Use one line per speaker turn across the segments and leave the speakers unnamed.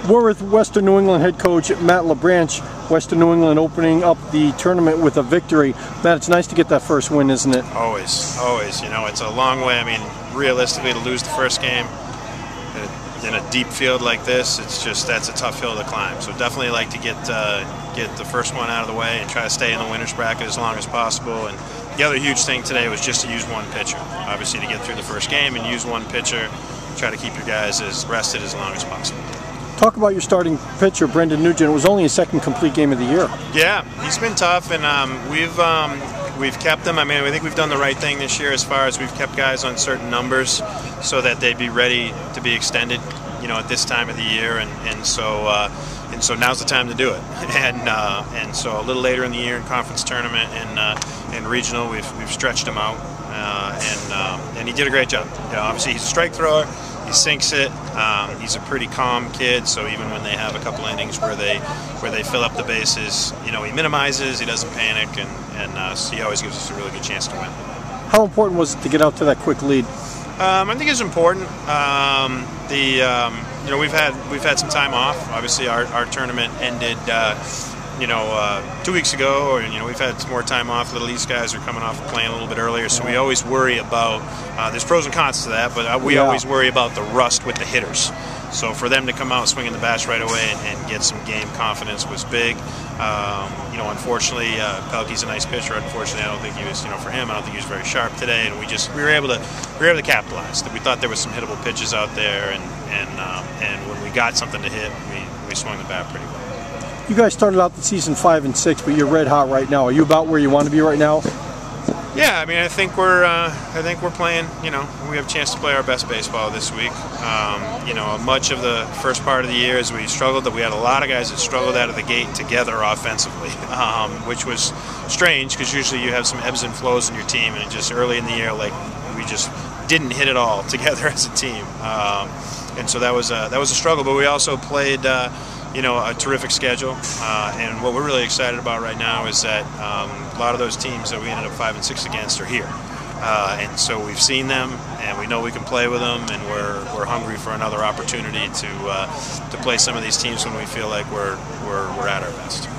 We're with Western New England head coach Matt LaBranche. Western New England opening up the tournament with a victory. Matt, it's nice to get that first win, isn't it?
Always, always. You know, it's a long way. I mean, realistically, to lose the first game in a deep field like this, that's a tough hill to climb. So definitely like to get the first one out of the way and try to stay in the winner's bracket as long as possible. And the other huge thing today was just to use one pitcher. Obviously, to get through the first game and use one pitcher, try to keep your guys as rested as long as possible.
Talk about your starting pitcher, Brendan Newgen. It was only his second complete game of the year.
Yeah, he's been tough, and we've kept him. I mean, I think we've done the right thing this year as far as we've kept guys on certain numbers so that they'd be ready to be extended, you know, at this time of the year, and so now's the time to do it. And so a little later in the year in conference tournament and regional, we've stretched him out, and he did a great job. You know, obviously he's a strike thrower. He sinks it. He's a pretty calm kid, so even when they have a couple innings where they fill up the bases, you know, he minimizes, he doesn't panic, and so he always gives us a really good chance to win.
How important was it to get out to that quick lead?
I think it's important. You know, we've had some time off. Obviously, our tournament ended 2 weeks ago, or you know, we've had some more time off. Little East guys are coming off playing a little bit earlier, so we always worry about. There's pros and cons to that, but we always worry about the rust with the hitters. So for them to come out swinging the bats right away and get some game confidence was big. You know, unfortunately, Pelkey's a nice pitcher. Unfortunately, I don't think he was. You know, for him, I don't think he was very sharp today. And we were able to capitalize. We thought there was some hittable pitches out there, and when we got something to hit, we swung the bat pretty well.
You guys started out the season 5-6, but you're red hot right now. Are you about where you want to be right now?
Yeah, I mean, I think we're playing. You know, we have a chance to play our best baseball this week. You know, much of the first part of the year as we struggled, that we had a lot of guys that struggled out of the gate together offensively, which was strange because usually you have some ebbs and flows in your team, and just early in the year, like we just didn't hit it all together as a team, and so that was a struggle. But we also played. You know, a terrific schedule, and what we're really excited about right now is that a lot of those teams that we ended up 5-6 against are here, and so we've seen them, and we know we can play with them, and we're hungry for another opportunity to play some of these teams when we feel like we're at our best.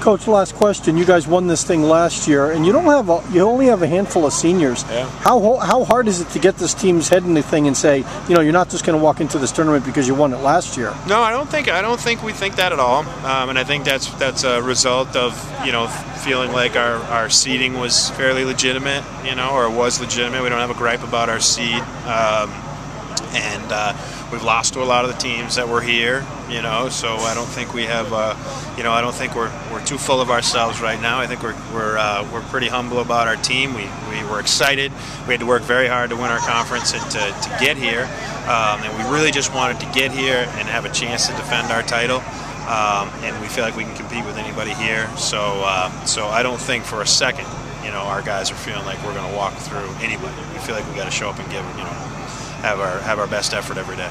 Coach, last question. You guys won this thing last year, and you only have a handful of seniors.
Yeah.
How hard is it to get this team's head in the thing and say, you know, you're not just going to walk into this tournament because you won it last year?
No, I don't think we think that at all, and I think that's a result of, you know, feeling like our seeding was fairly legitimate, you know, or was legitimate. We don't have a gripe about our seed, and we've lost to a lot of the teams that were here, you know, so I don't think we have, you know, I don't think we're too full of ourselves right now. I think we're pretty humble about our team. We were excited. We had to work very hard to win our conference and to get here, and we really just wanted to get here and have a chance to defend our title, and we feel like we can compete with anybody here. So I don't think for a second, you know, our guys are feeling like we're going to walk through anybody. We feel like we got to show up and give, you know, have our best effort every day.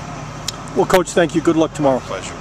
Well, Coach, thank you. Good luck tomorrow.
Pleasure.